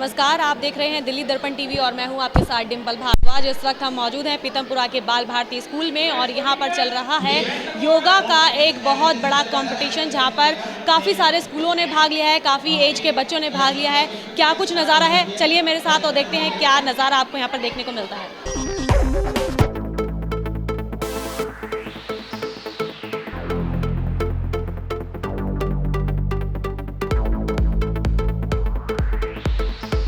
नमस्कार, आप देख रहे हैं दिल्ली दर्पण टीवी और मैं हूं आपके साथ डिम्पल भारद्वाज। इस वक्त हम मौजूद हैं पीतमपुरा के बाल भारती स्कूल में और यहां पर चल रहा है योगा का एक बहुत बड़ा कंपटीशन, जहां पर काफ़ी सारे स्कूलों ने भाग लिया है, काफ़ी एज के बच्चों ने भाग लिया है। क्या कुछ नज़ारा है, चलिए मेरे साथ और देखते हैं क्या नज़ारा आपको यहाँ पर देखने को मिलता है।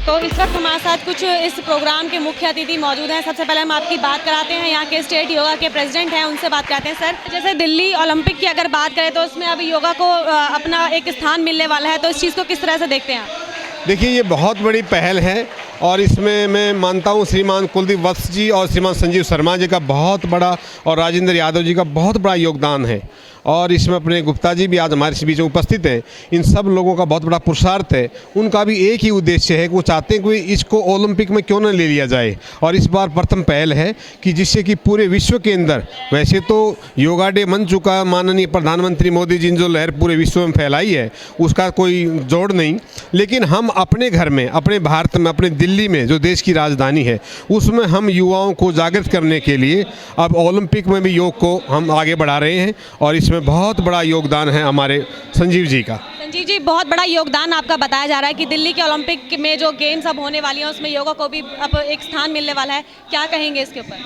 तो इस वक्त हमारे साथ कुछ इस प्रोग्राम के मुख्य अतिथि मौजूद हैं। सबसे पहले हम आपकी बात कराते हैं, यहाँ के स्टेट योगा के प्रेसिडेंट हैं, उनसे बात कराते हैं। सर, जैसे दिल्ली ओलंपिक की अगर बात करें तो उसमें अभी योगा को अपना एक स्थान मिलने वाला है, तो इस चीज़ को किस तरह से देखते हैं आप? देखिए, ये बहुत बड़ी पहल है और इसमें मैं मानता हूँ श्रीमान कुलदीप वत्स जी और श्रीमान संजीव शर्मा जी का बहुत बड़ा और राजेंद्र यादव जी का बहुत बड़ा योगदान है। और इसमें अपने गुप्ता जी भी आज हमारे बीच में उपस्थित हैं। इन सब लोगों का बहुत बड़ा पुरुषार्थ है। उनका भी एक ही उद्देश्य है कि वो चाहते हैं कि इसको ओलंपिक में क्यों न ले लिया जाए। और इस बार प्रथम पहल है कि जिससे कि पूरे विश्व के अंदर, वैसे तो योगा डे बन चुका, माननीय प्रधानमंत्री मोदी जी ने जो लहर पूरे विश्व में फैलाई है उसका कोई जोड़ नहीं, लेकिन हम अपने घर में, अपने भारत में, अपने दिल्ली में जो देश की राजधानी है उसमें हम युवाओं को जागृत करने के लिए अब ओलंपिक में भी योग को हम आगे बढ़ा रहे हैं। और इसमें बहुत बड़ा योगदान है हमारे संजीव जी का। संजीव जी, बहुत बड़ा योगदान आपका बताया जा रहा है कि दिल्ली के ओलंपिक में जो गेम्स अब होने वाली हैं उसमें योगा को भी अब एक स्थान मिलने वाला है। क्या कहेंगे इसके ऊपर?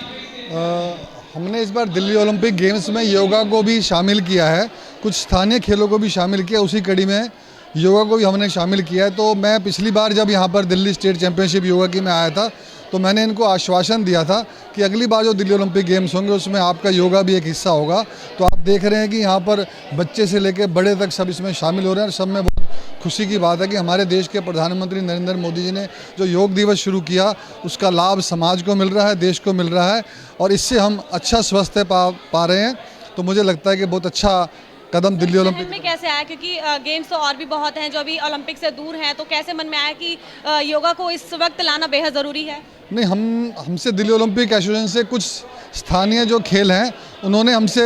हमने इस बार दिल्ली ओलंपिक गेम्स में योगा को भी शामिल किया है, कुछ स्थानीय खेलों को भी शामिल किया, उसी कड़ी में योगा को भी हमने शामिल किया है। तो मैं पिछली बार जब यहाँ पर दिल्ली स्टेट चैंपियनशिप योगा की में आया था तो मैंने इनको आश्वासन दिया था कि अगली बार जो दिल्ली ओलंपिक गेम्स होंगे उसमें आपका योगा भी एक हिस्सा होगा। तो आप देख रहे हैं कि यहाँ पर बच्चे से लेकर बड़े तक सब इसमें शामिल हो रहे हैं। और सब में बहुत खुशी की बात है कि हमारे देश के प्रधानमंत्री नरेंद्र मोदी जी ने जो योग दिवस शुरू किया उसका लाभ समाज को मिल रहा है, देश को मिल रहा है और इससे हम अच्छा स्वस्थ पा रहे हैं। तो मुझे लगता है कि बहुत अच्छा कदम दिल्ली ओलंपिक में कैसे आया, क्योंकि गेम्स तो और भी बहुत हैं जो अभी ओलंपिक से दूर हैं, तो कैसे मन में आया कि योगा को इस वक्त लाना बेहद ज़रूरी है? नहीं, हमसे दिल्ली ओलंपिक एसोसिएशन से कुछ स्थानीय जो खेल हैं उन्होंने हमसे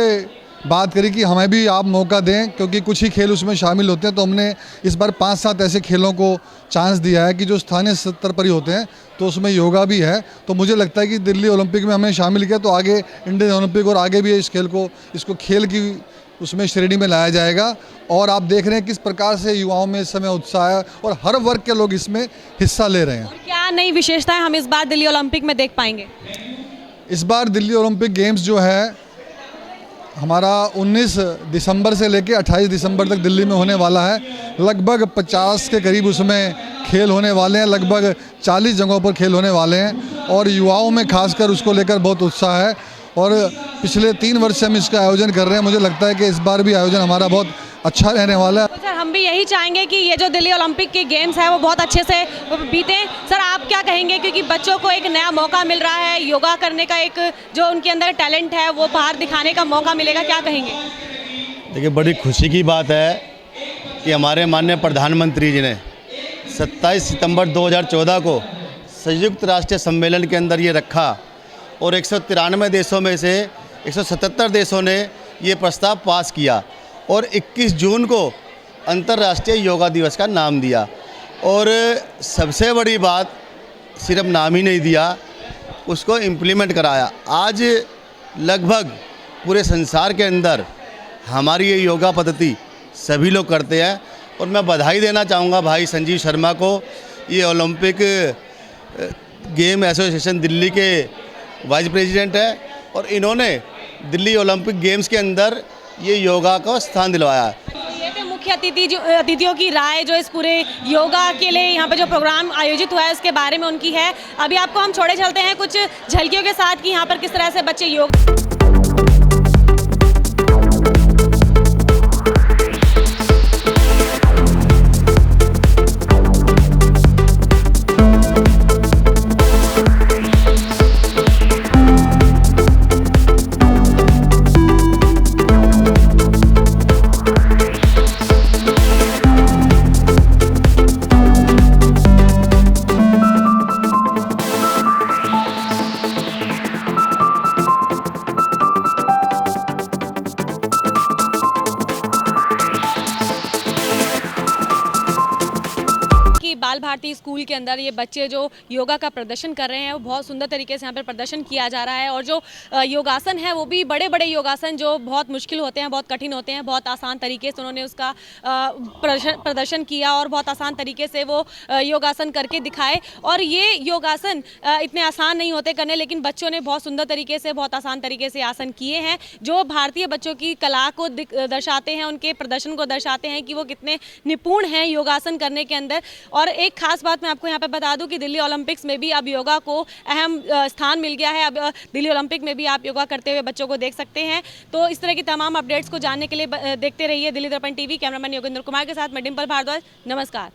बात करी कि हमें भी आप मौका दें, क्योंकि कुछ ही खेल उसमें शामिल होते हैं। तो हमने इस बार 5-7 ऐसे खेलों को चांस दिया है कि जो स्थानीय स्तर पर ही होते हैं, तो उसमें योगा भी है। तो मुझे लगता है कि दिल्ली ओलंपिक में हमें शामिल किया तो आगे इंडियन ओलंपिक और आगे भी इस खेल को, इसको खेल की उसमें श्रेणी में लाया जाएगा। और आप देख रहे हैं किस प्रकार से युवाओं में इस समय उत्साह है और हर वर्ग के लोग इसमें हिस्सा ले रहे हैं। और क्या नई विशेषताएं हम इस बार दिल्ली ओलंपिक में देख पाएंगे? इस बार दिल्ली ओलंपिक गेम्स जो है हमारा 19 दिसंबर से लेकर 28 दिसंबर तक दिल्ली में होने वाला है। लगभग 50 के करीब उसमें खेल होने वाले हैं, लगभग 40 जगहों पर खेल होने वाले हैं और युवाओं में खासकर उसको लेकर बहुत उत्साह है। और पिछले 3 वर्ष से हम इसका आयोजन कर रहे हैं। मुझे लगता है कि इस बार भी आयोजन हमारा बहुत अच्छा रहने वाला है। तो सर, हम भी यही चाहेंगे कि ये जो दिल्ली ओलंपिक के गेम्स है वो बहुत अच्छे से बीतें। सर, आप क्या कहेंगे, क्योंकि बच्चों को एक नया मौका मिल रहा है योगा करने का, एक जो उनके अंदर टैलेंट है वो बाहर दिखाने का मौका मिलेगा, क्या कहेंगे? देखिए, बड़ी खुशी की बात है कि हमारे माननीय प्रधानमंत्री जी ने 27 सितंबर 2014 को संयुक्त राष्ट्र सम्मेलन के अंदर ये रखा और 193 देशों में से 177 देशों ने ये प्रस्ताव पास किया और 21 जून को अंतर्राष्ट्रीय योगा दिवस का नाम दिया। और सबसे बड़ी बात, सिर्फ नाम ही नहीं दिया, उसको इम्प्लीमेंट कराया। आज लगभग पूरे संसार के अंदर हमारी ये योगा पद्धति सभी लोग करते हैं। और मैं बधाई देना चाहूँगा भाई संजीव शर्मा को, ये ओलंपिक गेम एसोसिएशन दिल्ली के वाइस प्रेसिडेंट है और इन्होंने दिल्ली ओलंपिक गेम्स के अंदर ये योगा का स्थान दिलवाया है। ये थे मुख्य अतिथियों की राय जो इस पूरे योगा के लिए यहाँ पे जो प्रोग्राम आयोजित हुआ है उसके बारे में उनकी है। अभी आपको हम छोड़े चलते हैं कुछ झलकियों के साथ कि यहाँ पर किस तरह से बच्चे योग भारती स्कूल के अंदर ये बच्चे जो योगा का प्रदर्शन कर रहे हैं वो बहुत सुंदर तरीके से यहाँ पर प्रदर्शन किया जा रहा है। और जो योगासन है वो भी बड़े बड़े योगासन जो बहुत मुश्किल होते हैं, बहुत कठिन होते हैं, बहुत आसान तरीके से उन्होंने उसका प्रदर्शन किया और बहुत आसान तरीके से वो योगासन करके दिखाए। और ये योगासन इतने आसान नहीं होते करने, लेकिन बच्चों ने बहुत सुंदर तरीके से, बहुत आसान तरीके से आसन किए हैं जो भारतीय बच्चों की कला को दर्शाते हैं, उनके प्रदर्शन को दर्शाते हैं कि वो कितने निपुण हैं योगासन करने के अंदर। और एक खास बात मैं आपको यहाँ पे बता दूं कि दिल्ली ओलंपिक्स में भी अब योगा को अहम स्थान मिल गया है। अब दिल्ली ओलंपिक में भी आप योगा करते हुए बच्चों को देख सकते हैं। तो इस तरह की तमाम अपडेट्स को जानने के लिए देखते रहिए दिल्ली दर्पण टीवी। कैमरामैन योगेंद्र कुमार के साथ मैं डिम्पल भारद्वाज, नमस्कार।